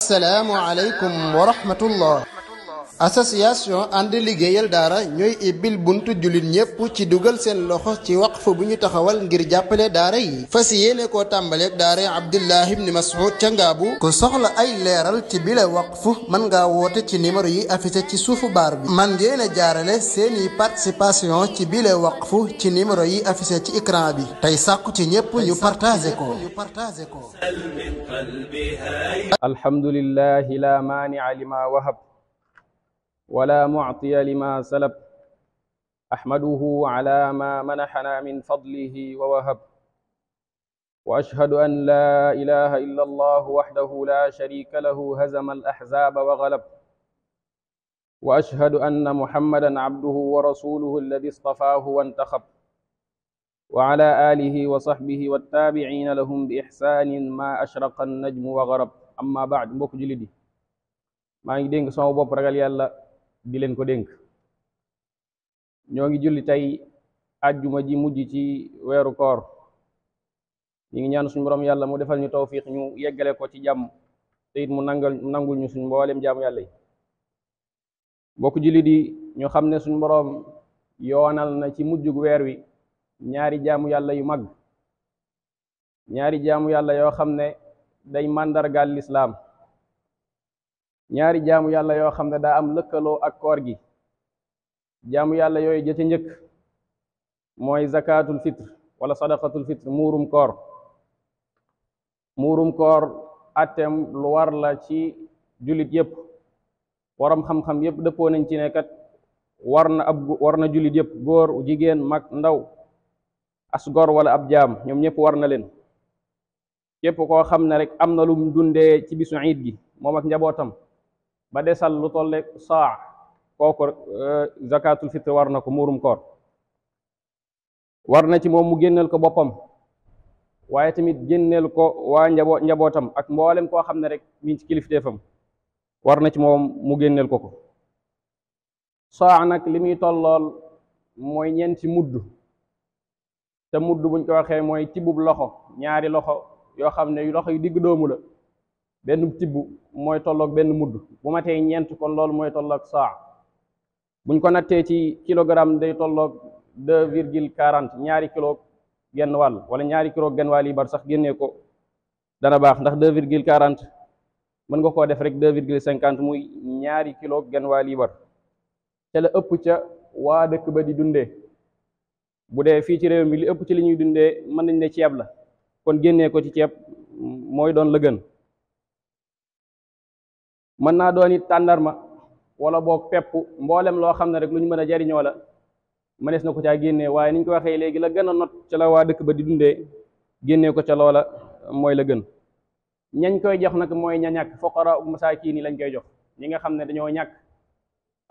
Assalaamu aleykum wa rahmatullah. association ànd liggéeyal daara ñooy ibbil buntu jullit ñépp ci dugal seen loxo ci waqf bu ñu taxawal ngir jàppale daara yi fas yéene koo tàmbaleeg daara Abdullah ibn Mas'ud ca Ngaabu ku soxla ay leeral ci bile waqf mën ngaa woote ci numéro yi affiché ci suufu baar bi man ngeen a jaarale seeni participation ci bile waqf ci numéro yi affiché ci écran bi tey sàkku ci ñépp ñu partagé ko alhamdulillahi la maani'a lima wahab ولا معطي لما سلب أحمده على ما منحنا من فضله ووهب وأشهد أن لا إله إلا الله وحده لا شريك له هزم الأحزاب وغلب وأشهد أن محمدا عبده ورسوله الذي اصطفاه وانتخب وعلى آله وصحبه والتابعين لهم بإحسان ما أشرق النجم وغرب أما بعد mbokk jullit yi maa ngi dénk sama bopp ragal Yàlla di leen ko dénk ñoo ngi julli tey àjjuma ji mujj ci weeru koor ñi ngi ñaan suñu borom yàlla mu defal ñu tawfiq ñu yeggale ko ci jàmm te it mu nangul ñu suñu mboolem jaamu yàlla yi mbokk julli di ñu xam ne suñu borom yoonal na ci mujjug weer wi ñaari jaamu yàlla yu mag ñaari jaamu yàlla yoo xam ne day màndargaal lislaam ñaari jaamu yàlla yoo xam ne daa am lëkkaloo ak koor gi jaamu yàlla yooyu jëcc njëkk mooy zakatul fitr wala sadaqatul fitr muurum koor atteem lu war la ci jullit yépp waram xam-xam yépp dëppoo nañ ci ne kat war na jullit yépp góor jigéen mag ndaw asgor wala ab jaam ñoom ñépp war na leen képp koo xam ne rek am na lum dundee ci bisu iid gi moom ak njabootam ba desal lu tolle saa kooku zakatul fitr war na ko muurum koor war na ci moom mu génneel ko boppam waaye tamit génneel ko waa njabootam ak mboolem koo xam ne rek mi ci kilifteefam war na ci moom mu génneel ko saa nag li muy tollool mooy ñeenti mudd te mudd buñ ko waxee mooy tibbub loxo ñaari loxo yoo xam ne loxo yu digg doomu la benn tibb mooy tolloog benn mudd bu matee ñeent kon loolu mooy tolloog saa buñ ko nattee ci kilogramme day tolloog 2,40 ñaari kilo genn wàll wala ñaari kilo genn wàll yi bar sax génnee ko dana baax ndax 2,40 mën nga koo def rek 2,50 muy ñaari kilo genn wàll yi bar te la ëpp ca waa dëkk ba di dundee bu dee fii ci réew mi li ëpp ci li ñuy dundee mën nañ ne ceeb la kon génnee ko ci ceeb mooy doon la gën mën naa doon it tàndarma wala boog pepp mboolem loo xam ne rek lu ñu mën a jariñoo la mënees na ko caa génnee waaye niñ ko waxee léegi la gën a not ca la waa dëkk ba di dundee génnee ko ca loola mooy la gën ñañ koy jox nag mooy ña ñàkk fuqara masaakiin yi lañ koy jox ñi nga xam ne dañoo ñàkk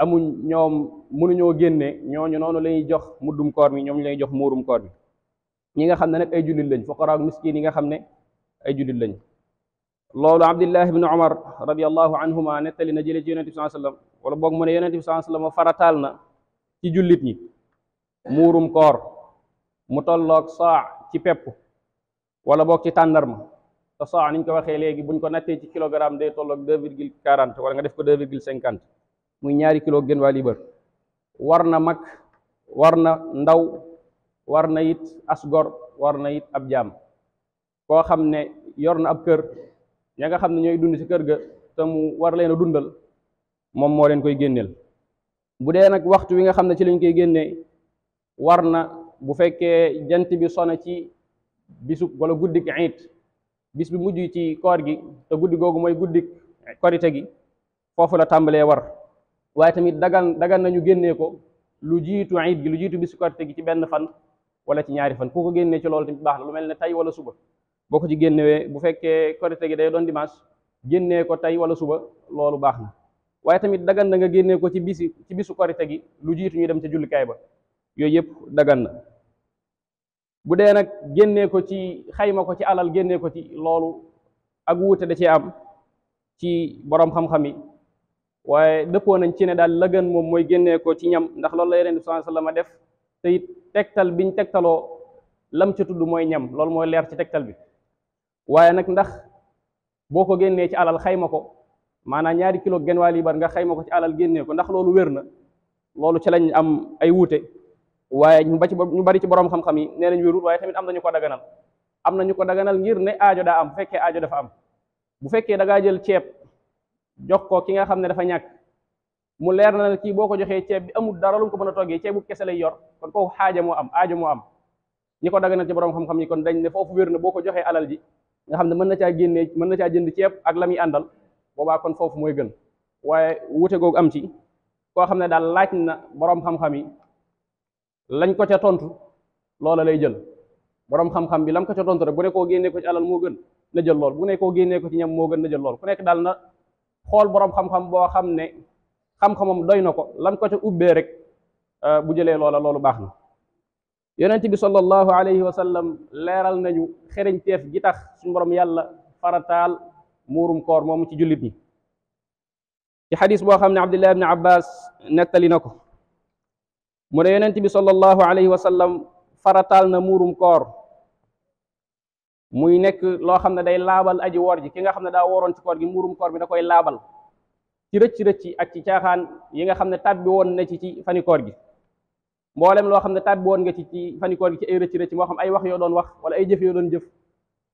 amuñ ñoom mënuñoo génne ñooñu noonu lañuy jox muddum koor mi ñoom lañuy jox muurum koor mi ñi nga xam ne nag ay jullit lañ fuqara miskiin yi nga xam ne ay jullit lañ loolu Abdullah ibn Umar radiyallahu anhuma nettali na jële ci yonent bi sallallahu alayhi wasallam wala boog mu ne yonent bi sallallahu alayhi wasallam farataal na ci jullit ñi muurum koor mu tolloog saa ci pepp wala boog ci tàndarma te saa niñ ko waxee léegi buñ ko nattee ci kilogramme day tolloog 2,40 wala nga def ko 2,50 muy ñaari kilo gën waa libar war na mag war na ndaw war na it asgor war na it ab jaam koo xam ne yor na ab kër ña nga xam ne ñooy dund ci kër ga te mu war leen a dundal moom moo leen koy génneel bu dee nag waxtu wi nga xam ne ci lañ koy génnee war na bu fekkee jant bi sona ci bisu wala guddik iid bis bi mujj ci koor gi te guddi googu mooy guddik korite gi foofu la tàmbalee war waaye tamit dagan nañu génnee ko lu jiitu iid gi lu jiitu bisu korite gi ci benn fan wala ci ñaari fan ku ko génnee ci loolu tamit baax na lu mel ne tey wala suba boo ko ci génnewee bu fekkee korite gi day doon dimanche génnee ko tey wala suba loolu baax na waaye tamit dagan na nga génnee ko ci bisu korite gi lu jiitu ñu dem ca jullikaay ba yooyu yëpp dagan na bu dee nag génnee ko ci xayma ko ci alal génnee ko ci loolu ak wuute da cee am ci borom xam-xam yi waaye dëppoo nañ ci ne daal la gën moom mooy génnee ko ci ñam ndax loolu la Yonent bi sallallahu alayhi wasallam def te it tegtal biñ tegtaloo lam ca tudd mooy ñam loolu mooy leer ci tegtal bi waaye nag ndax boo ko génnee ci alal xayma ko maanaam 2 kilo genn waa liibar nga xayma ko ci alal génnee ko ndax loolu wér na loolu ci lañ am ay wuute waaye ñu bari ci borom xam-xam yi nee nañ wérul waaye tamit am nañu ko daganal ngir ne aajo daa am bu fekkee aajo dafa am bu fekkee da ngaa jël ceeb jox ko ki nga xam ne dafa ñàkk mu leer na ne kii boo ko joxee ceeb bi amul dara lu ko mën a toggee ceebu kese lay yor kon kooku aajo moo am ñi ko daganal ci borom xam-xam yi kon dañ ne foofu wér na boo ko joxee alal ji nga xam ne mën na caa jënd ceeb ak la muy àndal boobaa kon foofu mooy gën waaye wute googu am ci koo xam ne daal laaj na borom xam-xam yi lañ ko ca tontu loola lay jël borom xam-xam bi lam ko ca tontu rek bu ne koo génnee ko ci alal moo gën na jël lool bu ne koo génnee ko ci ñam moo gën na jël lool ku nekk daal na xool borom xam-xam boo xam ne xam-xamam doy na ko lam ko ca ubbee rek bu jëlee loola loolu baax na. yonent bi sallallahu alayhi wa sallam leeral nañu xereñteef gi tax suñu borom yàlla farataal muurum koor moomu ci jullit ñi ci xadis boo xam ne Abdullah ibn Abbas nettali na ko mu ne yonent bi sallallahu alayhi wa sallam farataal na muurum koor muy nekk loo xam ne day laabal aji woor ji ki nga xam ne daa wooroon ci koor gi muurum koor bi da koy laabal ci rëcc ak ci caaxaan yi nga xam ne tàbbi woon na ci fani koor gi mboolem loo xam ne tàbbi woon nga ci fani koor gi ci ay rëcc moo xam ay wax yoo doon wax wala ay jëf yoo doon jëf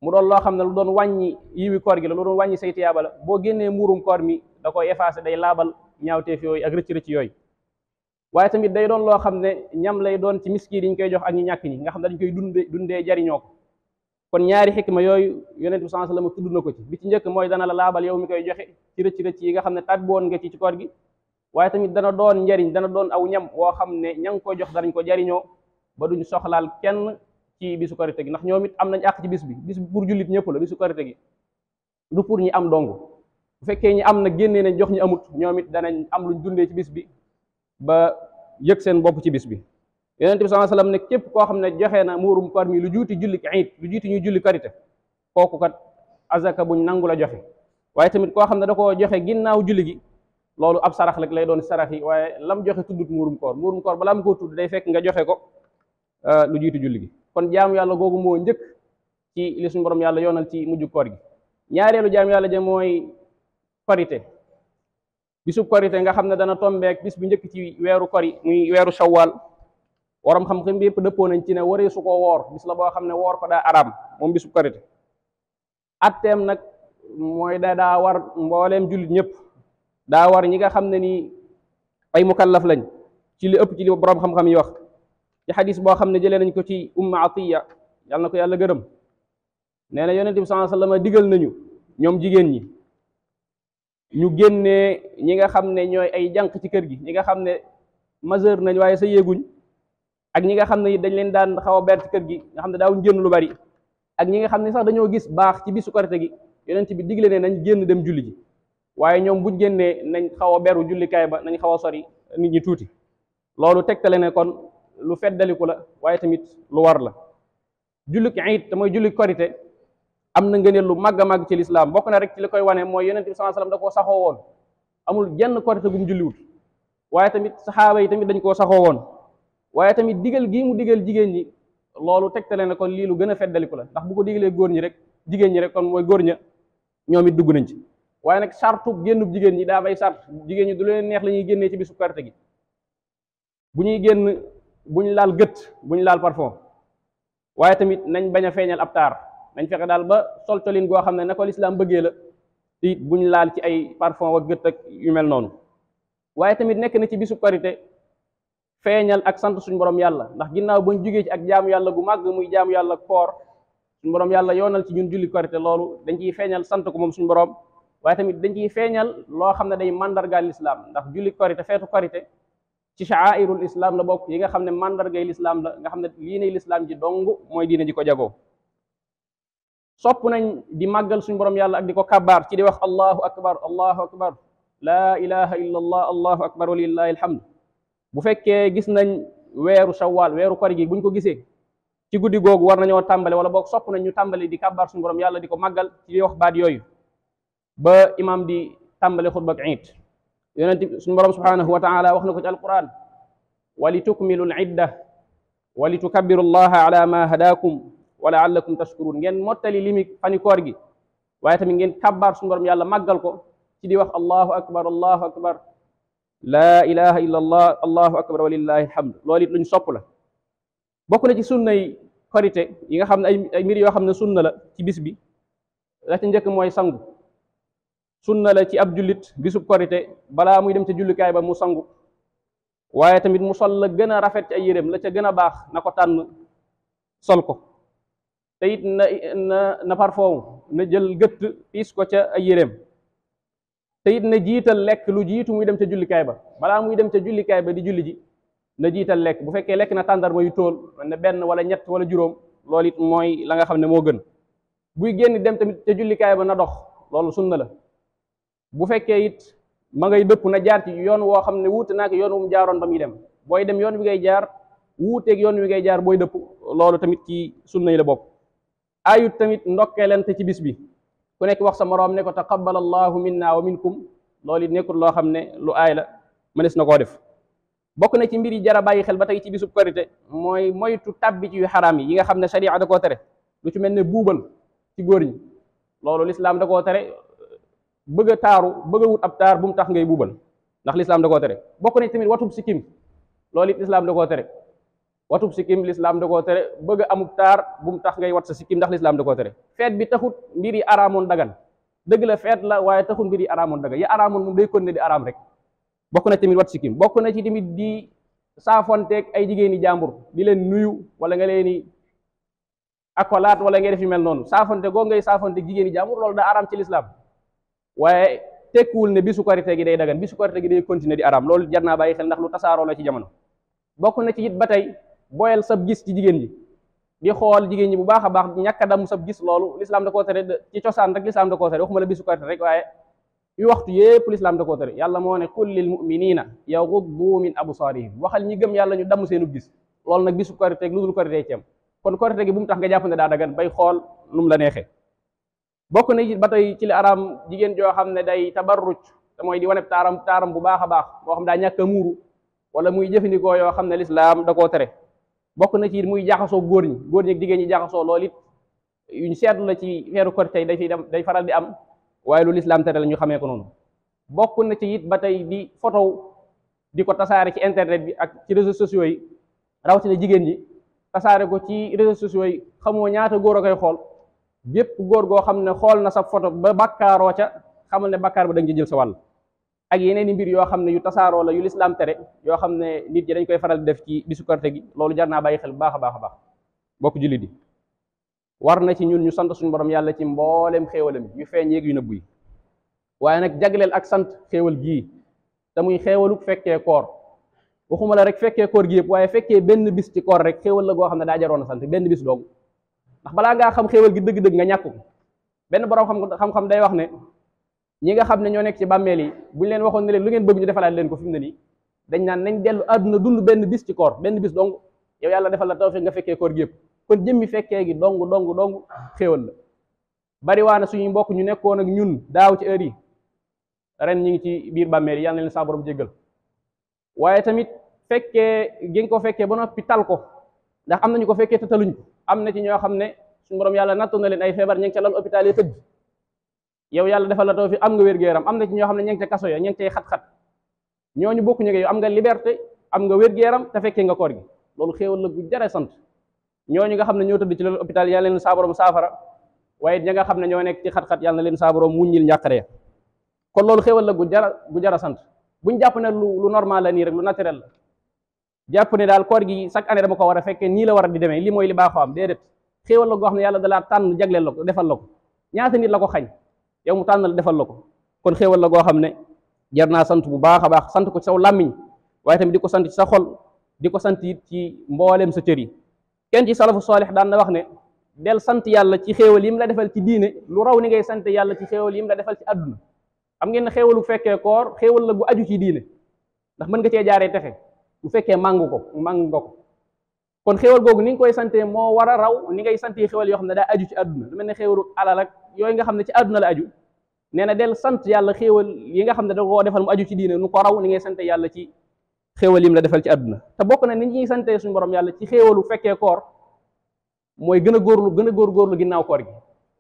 mu doon loo xam ne lu doon wàññi yiwi koor gi la lu doon wàññi say tiyaaba la boo génnee muurum koor mi da koy effacé day laabal ñaawteef yooyu ak rëcc yooyu waaye tamit day doon loo xam ne ñam lay doon ci miskiin yi ñu koy jox ak ñi ñàkk ñi nga xam ne dañ koy dundee jariñoo ko kon ñaari xikma yooyu yonent bi sallallahu alayhi wasallam tudd na ko ci bi ci njëkk mooy dana la laabal yow mi koy joxe ci rëcc yi nga xam ne tàbbi woon nga ci koor gi waaye tamit dana doon njariñ dana doon aw ñam woo xam ne ña ngi koy jox danañ ko jariñoo ba duñ soxlaal kenn ci bisu korite gi ndax ñoom it am nañ àq ci bis bi pour jullit ñëpp la bisu korite gi du pour ñi am dong bu fekkee ñi am na génnee nañ jox ñu amut ñoom it danañ am luñ dundee ci bis bi ba yëg seen bopp ci bis bi yonent bi sallallahu alayhi wasallam ne képp koo xam ne joxe na muurum koor mi lu juuti julli iid lu juuti ñuy julli korite kooku kat azaka buñ nangu la joxe waaye tamit koo xam ne da koo joxe ginnaaw julli gi loolu ab sarax rek lay doon sarax yi waaye lam joxe tuddut muurum koor balaa mu koo tudd day fekk nga joxe ko lu jiitu julli gi kon jaamu yàlla googu moo njëkk ci li suñu borom yàlla yoonal ci mujju koor gi ñaareelu jaamu yàlla ja mooy korite bisu korite nga xam ne dana tombeek bis bu njëkk ci weeru kori muy weeru shawwal waram xam-xam bi yëpp dëppoo nañ ci ne waree su ko woor bis la boo xam ne woor ko daa araam moom bisu korite atteem nag mooy daa war mbooleem jullit ñëpp daa war ñi nga xam ne nii ay mukallaf lañ ci li ëpp ci li borom xam-xam yi wax ci xadis boo xam ne jëlee nañ ko ci umma atiya yàlla na ko yàlla gërëm nee na yonent bi sallallahu alayhi wasallam digal nañu ñoom jigéen ñi ñu génnee ñi nga xam ne ñooy ay jànq ci kër gi ñi nga xam ne majeur nañ waaye sa yéeguñ ak ñi nga xam ne dañ leen daan xaw a ber ci kër gi nga xam ne daawuñ génn lu bari ak ñi nga xam ne sax dañoo gis baax ci bisu korite gi yonent bi digle ne nañ génn dem julli ji waaye ñoom buñ génnee nañ xaw a beru jullikaay ba nañ xaw a sori nit ñi tuuti loolu tegtale ne kon lu feddaliku la waaye tamit lu war la julli iid te mooy julli korite am na ngëneel lu màgg a màgg ci lislaam bokk na rek ci li koy wane mooy yonent bi sallallahu alayhi wasallam da koo saxoo woon amul genn korite gum julliwut waaye tamit saxaaba yi tamit dañ koo saxoo woon waaye tamit digal gii mu digal jigéen ñi loolu tegtale ne kon lii lu gën a feddaliku la ndax bu ko digalee góor ñi rek jigéen ñi rek kon mooy góor ña ñoom it dugg nañ ci waaye nag sartu génnub jigéen ñi daa bay sart jigéen ñi du leen neex la ñuy génnee ci bisu korite gi bu ñuy génn buñ laal gët buñ laal parfum waaye tamit nañ bañ a feeñal ab taar nañ fexe daal ba sol colin goo xam ne na ko lislaam bëggee la te buñ laal ci ay parfum ak gët ak yu mel noonu waaye tamit nekk na ci bisu korite feeñal ak sant suñu borom yàlla ndax ginnaaw bañ jugee ci ak jaamu yàlla gu màgg muy jaamu yàlla koor suñu borom yàlla yoonal ci ñun julli korite loolu dañ ciy feeñal sant ko moom suñu borom waaye tamit dañ ciy feeñal loo xam ne day mandargaal lislaam ndax julli korite feetu korite ci sha'airul islam la bokk yi nga xam ne mandargay lislaam la nga xam ne lii nay lislaam ji dong mooy diine ji ko jagoo sopp nañ di màggal suñu borom yàlla ak di ko kabbaar ci di wax allahu akbar laa ilaha illa allah allahu akbar walillahi alhamd bu fekkee gis nañ weeru shawwal weeru kori gi buñ ko gisee ci guddi googu war nañoo tàmbale wala boog sopp nañ ñu tàmbale di kabbaar suñu borom yàlla di ko màggal ci di wax baat yooyu ba imam di tàmbale xutba ak iid yonent suñu borom subhanahu wa taala wax na ko ci alquran wa li tukmilu al idda wa li tukabbiru allaha ala ma hadakum wa la'allakum tashkurun ngeen mottali limi fani koor gi waaye tamit ngeen kàbbaar suñu borom yàlla màggal ko ci di wax allahu akbar laa ilaha illa allah allahu akbar walillahi alhamd. loolu it luñ sopp la. bokk na ci sunnay korite yi nga xam ne ay mbir yoo xam ne sunna la ci bis bi, la ca njëkk mooy sangu. sunna la ci ab jullit bisub korite balaa muy dem ca jullikaay ba mu sangu, waaye tamit mu sol la gën a rafet ci ay yéreem, la ca gën a baax na ko tànn sol ko, te it na parfum, na jël gëtt piis ko ca ay yéreem, te it na jiital lekk lu jiitu muy dem ca jullikaay ba. balaa muy dem ca jullikaay ba di julli ji na jiital lekk. bu fekkee lekk na tàndarma yu tool ne benn wala ñett wala juróom, loolu it mooy la nga xam ne moo gën. buy génn dem tamit ca jullikaay ba na dox, loolu sunna la. bu fekkee it ma ngay dëpp na jaar ci yoon woo xam ne wuute naa ko yoon wu mu jaaroon ba muy dem. booy dem yoon wi ngay jaar wuuteeg yoon wi ngay jaar booy dëpp, loolu tamit ci sunna yi la bokk. ayut tamit ndokkeelante ci bis bi, ku nekk wax sa moroom ne ko taqabbal allahu minna wa minkum, loolu it nekkul loo xam ne lu aay la, mënees na koo def. bokk na ci mbir yi jara bàyyi xel ba tey ci bisub korite mooy moytu tabbi ci yu xaraam yi nga xam ne sharia da koo tere. lu ci mel ne buubal ci góor ñi, loolu lislaam da koo tere. bëgg a taaru, bëgg a wut ab taar bu mu tax ngay buubal, ndax lislaam da koo tere. bokk na tamit watub sikkim, loolu it lislaam da koo tere. watub sikkim lislaam da koo tere. bëgg a amub taar bu mu tax ngay wat sa sikkim, ndax lislaam da koo tere. feet bi taxut mbir yi araamoon dagan, dëgg la feet la waaye taxut mbir yi araamoon dagan. yi araamoon moom day continuer di araam rek. bokk na tamit wat sikkim. bokk na ci tamit di saafonteeg ay jigéeni jàmbur, di leen nuyu wala nga leen di akolaat wala ngay def yu mel noonu. saafonte goo ngay saafonteeg jigéeni jàmbur, loolu daa araam ci lislaam, waaye tekkuwul ne bisu korite gi day dagan. bisu korite gi day continuer di araam. loolu jar naa bàyyi xel ndax lu tasaaroo la ci jamono. bokk na ci it ba tey boyal sab gis ci jigéen ñi, di xool jigéen ñi bu baax a baax, ñàkk a damm sab gis, loolu lislaam da koo tere. ci cosaan rek lislaam da koo tere, waxuma la bisu korite rek, waaye yu waxtu yépp lislaam da koo tere. yàlla moo ne qul lil mu'minina yaghuddu min absarihim, waxal ñi gëm yàlla ñu damm seenu gis. loolu nag bisu korite lu dul korite ci am. kon korite gi bu mu tax nga jàpp ne daa dagan bay xool nu mu la neexee. bokk na ba tey ci li araam jigéen joo xam ne day tabarruj, te mooy di wane taaram bu baax a baax, moo xam daa ñàkk a muuru wala muy jëfandikoo yoo xam ne lislaam da koo tere. bokk na ci muy jaxasoo góor ñi ak jigéen ñi jaxasoo, loolu it yuñ seetlu la ci weeru korite tey day faral di am, waaye lu lislaam tere la ñu xamee ko noonu. bokk na ci it ba tey di photo di ko tasaare ci internet bi ak ci réseaux sociaux yi, rawatina jigéen ñi tasaare ko ci réseaux sociaux yi. xamoo ñaata góor a koy xool. bépp góor goo xam ne xool na sa photo ba bakkaaroo ca, xamal ne bakkaar ba da nga jël sa wàll. ak yeneen i mbir yoo xam ne yu tasaaroo la yu lislaam tere, yoo xam ne nit ñi dañ koy faral di def ci bisu korite gi, loolu jar naa bàyyi xel bu baax a baax a baax. bokk jullit yi, war na ci ñun ñu sant suñu borom yàlla ci mboolem xéewalam yu feeñ yeeg yu nëbbu yi, waaye nag jagleel ak sant xéewal gii, te muy xéewaluk fekkee koor. waxuma la rek fekkee koor gi yëpp, waaye fekkee benn bis ci koor rek xéewal la goo xam ne daa jaroon a sant, benn bis doogu. ndax balaa ngaa xam xéewal gi dëgg-dëgg nga ñàkk ko. benn borom xam-xam day wax ne ñi nga xam ne ñoo nekk ci bàmmeel yi, buñ leen waxoon ne leen lu ngeen bëgg ñu defalaat leen ko fi mu ne nii, dañ naan nañ dellu àdduna dund benn bis ci koor, benn bis dong. yow yàlla defal la tawfiq nga fekkee koor gi yëpp, kon jëmmi fekkee gi dong xéewal la. bari waa na suñuy mbokk ñu nekkoon ak ñun daaw ci heure yi, ren ñu ngi ci biir bàmmeel yi, yàlla na leen sa borom jéggal. waaye tamit fekkee gi nga ko fekkee ba noppi tal ko, ndax am nañu ko fekkee te taluñ ko. am na ci ñoo xam ne suñu borom yàlla nattu na leen ay feebar, ña ngi ca lal hôpital yi tëdd. yow yàlla defal la taw fi am nga wér-gu-yaram. am na ci ñoo xam ne ña ngi ca kaso ya, ña ngi cay xat-xat. ñooñu bokku ñu yow am nga liberté, am nga wér-gu-yaram te fekkee nga koor gi, loolu xéewal la gu jare sant. ñooñu nga xam ne ñoo tëdd ci lal hôpital, yàlla leen sa borom saafara, waaye ña nga xam ne ñoo nekk ci xat-xat, yàlla na leen sa borom wuññil njàqare. kon loolu xéewal la gu jara sant. buñ jàpp ne lu normal la nii rek, lu naturel la. jàpp ne daal koor gi chaque année dama ko war a fekkee nii la war a di demee, lii mooy li baaxoo am, déedéet. xéewal la goo xam ne yàlla dalaa tànn jagleel la ko, defal la ko. ñaata nit la ko xañ, yow mu tànnal defal la ko. kon xéewal la goo xam ne jar naa sant bu baax a baax. sant ko ci saw làmmiñ, waaye tamit di ko sant ci sa xol, di ko sant it ci mbooleem sa cër yi. kenn ci salafu saalix daan na wax ne del sant yàlla ci xéewal yi mu la defal ci diine lu raw ni ngay sant yàlla ci xéewal yi mu la defal ci àdduna. xam ngeen ne xéewalu fekkee koor xéewal la gu aju ci diine, ndax mën nga cee jaaree texe bu fekkee màng nga ko. kon xéewal googu ni nga koy sante moo war a raw ni ngay sante xéewal yoo xam ne daa aju ci àdduna, lu mel ne xéewalu alal ak yooyu nga xam ne ci àdduna la aju. nee na del sant yàlla xéewal yi nga xam ne da koo defal mu aju ci diine nu ko raw ni ngay sante yàlla ci xéewal yim la defal ci àdduna. te bokk na ni ñuy sante suñu borom yàlla ci xéewalu fekkee koor mooy gën a góorgóorlu ginnaaw koor gi.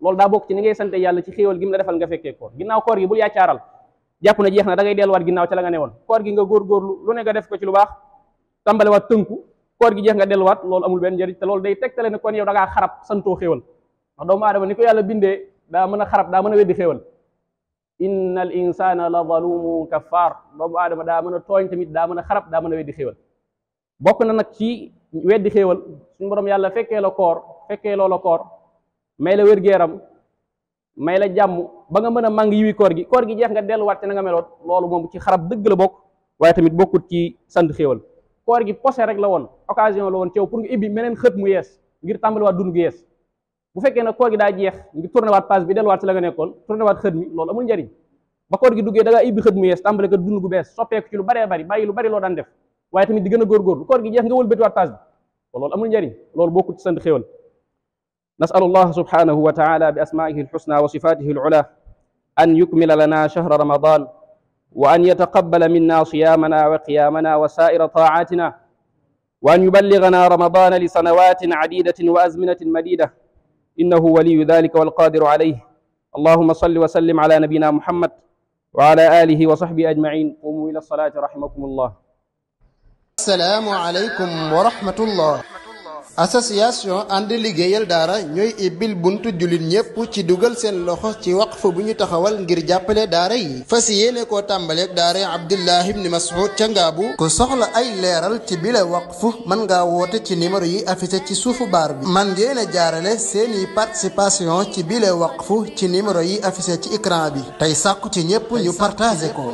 loolu daa bokk ci ni ngay sante yàlla ci xéewal gi mu la defal nga fekkee koor ginnaaw koor gi bul yaacaaral jàpp na jeex na da ngay delluwaat ginnaaw ca la nga ne woon koor gi nga góorgóorlu lu ne nga def ko ci lu baax tàmbalewaat tënku koor gi jeex nga delluwaat loolu amul benn njëriñ te loolu day tegtale ne kon yow da ngaa xarab santoo xéewal ndax doomu aadama ni ko yàlla bindee daa mën a xarab daa mën a weddi xéewal inna al insana la zalumun kaffar doomu aadama daa mën a tooñ tamit daa mën a xarab daa mën a weddi xéewal bokk na nag ci weddi xéewal suñu borom yàlla fekkee la koor fekkee loola koor may la wér-gu-yaram may la jàmm ba nga mën a màng yiwi koor gi jeex nga delluwaat ci na nga meloon loolu moom ci xarab dëgg la bokk waaye tamit bokkut ci sant xéewal koor gi posé rek la woon occasion la woon ci yow pour nga ibbi meneen xët mu yees ngir tàmbaliwaat dund gu yees bu fekkee ne koor gi daa jeex ngir tourné waat page bi delluwaat ci la nga nekkoon tourné waat xët mi loolu amul njariñ ba koor gi duggee da ngaa ibbi xët mu yees tàmbale ko dund gu bees soppeeku ci lu baree bari bàyyi lu bari loo daan def waaye tamit di gën a góorgóorlu koor gi jeex nga wëlbatiwaat page bi loolu amul njariñ loolu bokkut ci sant xéewal نسأل الله سبحانه وتعالى بأسمائه الحسنى وصفاته العلى أن يكمل لنا شهر رمضان وأن يتقبل منا صيامنا وقيامنا وسائر طاعاتنا وأن يبلغنا رمضان لسنوات عديدة وأزمنة مديدة إنه ولي ذلك والقادر عليه اللهم صل وسلم على نبينا محمد وعلى آله وصحبه أجمعين قوموا إلى الصلاة رحمكم الله. السلام عليكم ورحمة الله. association ànd liggéeyal daara ñooy ibbil buntu jullit ñépp ci dugal seen loxo ci waqf bu ñu taxawal ngir jàppale daara yi fas yéene koo tàmbaleeg daara Abdullah ibn Mas'ud ca Ngaabu ku soxla ay leeral ci bile waqf mën ngaa woote ci numéro yi affiché ci suufu baar bi man ngeen a jaarale seeni participation ci bile waqf ci numéro yi affiché ci écran bi tey sàkku ci ñépp ñu partagé ko